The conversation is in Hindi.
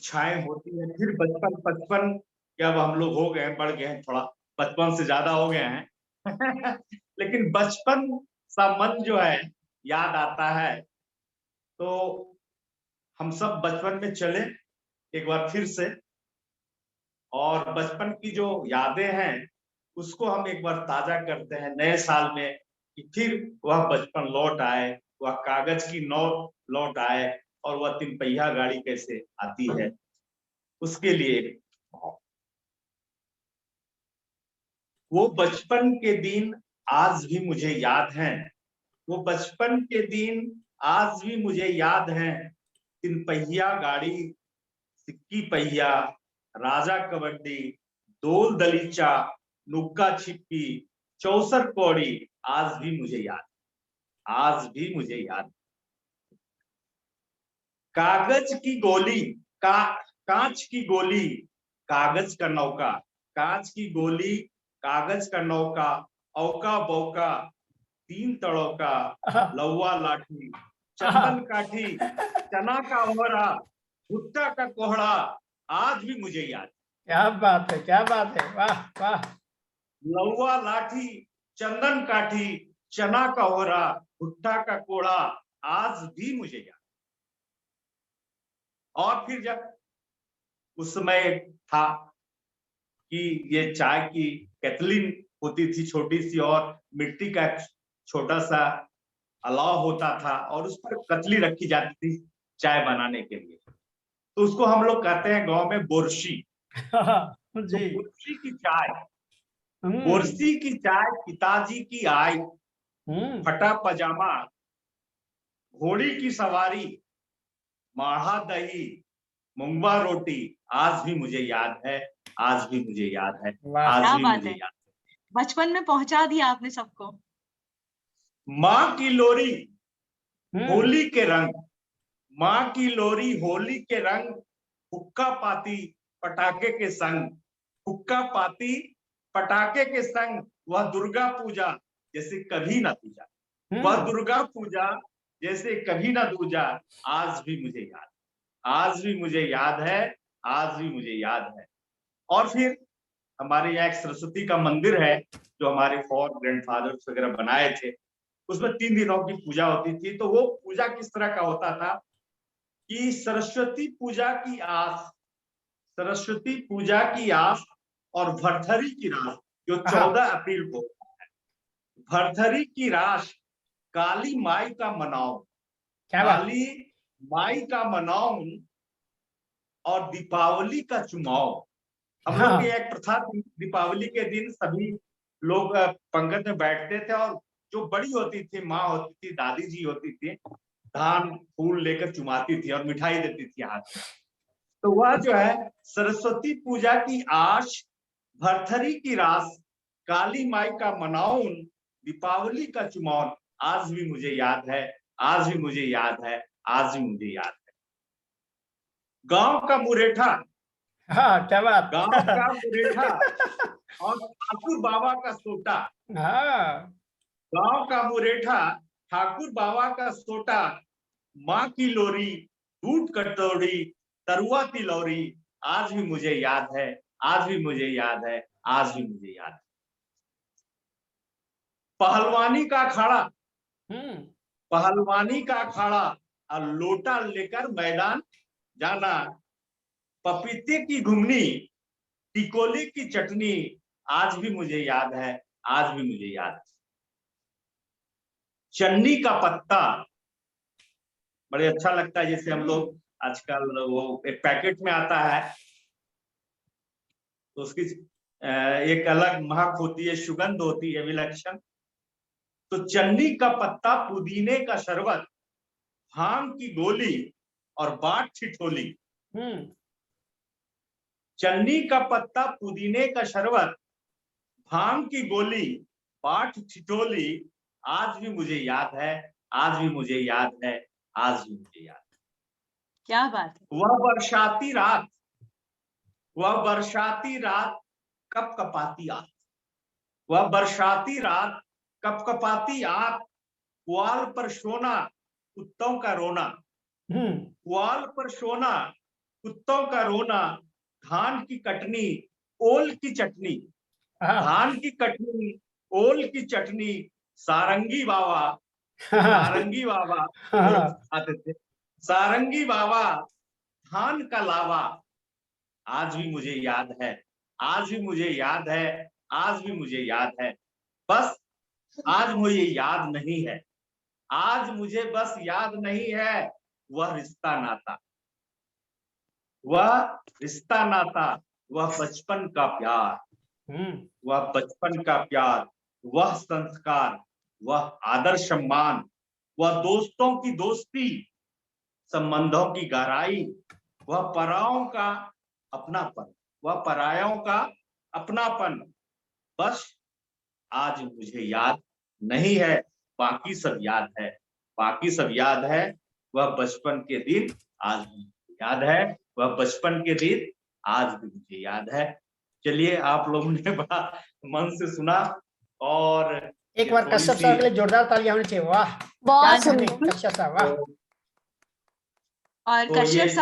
इच्छाएं होती है। फिर बचपन बचपन के अब हम लोग हो गए हैं, बढ़ गए हैं थोड़ा, बचपन से ज्यादा हो गए हैं। लेकिन बचपन सा मन जो है याद आता है। तो हम सब बचपन में चले एक बार फिर से, और बचपन की जो यादें हैं उसको हम एक बार ताजा करते हैं नए साल में, कि फिर वह बचपन लौट आए, वह कागज की नोट लौट आए, और वह तीन पहिया गाड़ी कैसे आती है उसके लिए। वो बचपन के दिन आज भी मुझे याद हैं। वो बचपन के दिन आज भी मुझे याद हैं। तीन पहिया गाड़ी, सिक्की पहिया, राजा कबड्डी, दोल दलीचा, नुक्का छिपी, चौसर कौड़ी, आज भी मुझे याद, आज भी मुझे याद। कागज की गोली, का कांच की गोली, कागज का नौका, कांच की गोली, कागज का नौका, औका बौका, तीन तड़ौका, लौवा लाठी, चंदन काठी, चना का ओहरा, भुट्टा का कोहड़ा, आज भी मुझे याद। क्या बात है, क्या बात है, वाह वाह। लौवा लाठी, चंदन काठी, चना का ओहरा, भुट्टा का कोड़ा, आज भी मुझे याद। और फिर जब उस समय था कि ये चाय की केतली होती थी छोटी सी, और मिट्टी का छोटा सा अलाव होता था, और उस पर कतली रखी जाती थी चाय बनाने के लिए। तो उसको हम लोग कहते हैं गांव में बोरसी। तो जी। बोरसी की चाय, हम्म। बोरसी की चाय, पिताजी की आई, हम्म। फटा पजामा, घोड़ी की सवारी, माढ़ा दही, मुंगवा रोटी, आज भी मुझे याद है, आज भी मुझे याद है, वाह। आज क्या भी बात मुझे है, याद बचपन में पहुंचा दिया आपने सबको। है। माँ की लोरी, हम्म। होली के रंग, माँ की लोरी, होली के रंग, हुक्का पाती पटाखे के संग, हुक्का पाती पटाखे के संग, वह दुर्गा पूजा जैसे कभी ना दूजा, वह दुर्गा पूजा जैसे कभी ना दूजा, आज भी मुझे याद, आज भी मुझे याद है, आज भी मुझे याद है। और फिर हमारे यहाँ एक सरस्वती का मंदिर है जो हमारे फॉर ग्रैंडफादर्स वगैरह बनाए थे। उसमें 3 दिनों की पूजा होती थी। तो वो पूजा किस तरह का होता था कि सरस्वती पूजा की आस, सरस्वती पूजा की आस और भरथरी की रास, जो 14 अप्रैल को, भरथरी की रास, काली माई का मनाओ, क्या बात। काली माई का मनाओ, और दीपावली का चुमाओ। हम लोग की एक प्रथा थी, दीपावली के दिन सभी लोग पंगत में बैठते थे, और जो बड़ी होती थी, माँ होती थी, दादी जी होती थी, धान फूल लेकर चुमाती थी और मिठाई देती थी हाथ में। तो वह जो है सरस्वती पूजा की आश, भरथरी की रास, काली माई का मनाउन, दीपावली का चुमाउन, आज भी मुझे याद है, आज भी मुझे याद है, आज भी मुझे याद है। गांव का मुरेठा, हाँ, क्या बात। गांव का मुरेठा, और ठाकुर बाबा का सोटा, हाँ। गांव का मुरेठा, ठाकुर बाबा का सोटा, माँ की लोरी, दूध कटोरी, तरुआ तिलौरी, आज भी मुझे याद है, आज भी मुझे याद है, आज भी मुझे याद है। पहलवानी का अखाड़ा, हम्म। पहलवानी का अखाड़ा, और लोटा लेकर मैदान जाना, पपीते की घुमनी, टिकोली की चटनी, आज भी मुझे याद है, आज भी मुझे याद है। चन्नी का पत्ता, बड़े अच्छा लगता है, जैसे हम लोग आजकल वो एक पैकेट में आता है, तो उसकी एक अलग महक होती है, सुगंध होती है विलक्षण। तो चन्नी का पत्ता, पुदीने का शरबत, भांग की गोली, और बाट ठिठोली। चन्नी का पत्ता, पुदीने का शरबत, भांग की गोली, बाट ठिठोली, आज भी मुझे याद है, आज भी मुझे याद है, आज भी मुझे याद है। क्या बात है। वह बरसाती रात, वह बरसाती रात, कप कपाती आंख, वह बरसाती रात, कप कपाती आंख, पुआल पर सोना, कुत्तों का रोना, पुआल पर सोना, कुत्तों का रोना, धान की कटनी, ओल की चटनी, हाँ, धान की कटनी, ओल की चटनी, सारंगी बाबा, हाँ, सारंगी बाबा हाँ, आते थे, सारंगी बाबा, धान का लावा, आज भी मुझे याद है, आज भी मुझे याद है, आज भी मुझे याद है, बस आज मुझे याद नहीं है, आज मुझे बस याद नहीं है, वह रिश्ता नाता, वह रिश्ता नाता, वह बचपन का प्यार, वह बचपन का प्यार, वह संस्कार, वह आदर सम्मान, वह दोस्तों की दोस्ती, संबंधों की गहराई, वह परायों का अपनापन, वह परायों का अपनापन, बस आज मुझे याद नहीं है, बाकी सब याद है, बाकी सब याद है, वह बचपन के दिन आज भी मुझे याद है, वह बचपन के दिन आज भी मुझे याद है। चलिए, आप लोगों ने बड़ा मन से सुना और एक बार थोड़ी कश्यप सी साहब के लिए जोरदार तालियां होनी चाहिए। वाह, बहुत क्या कहने, सुंदर। कश्यप साहब, वाह। और तो कश्यप ये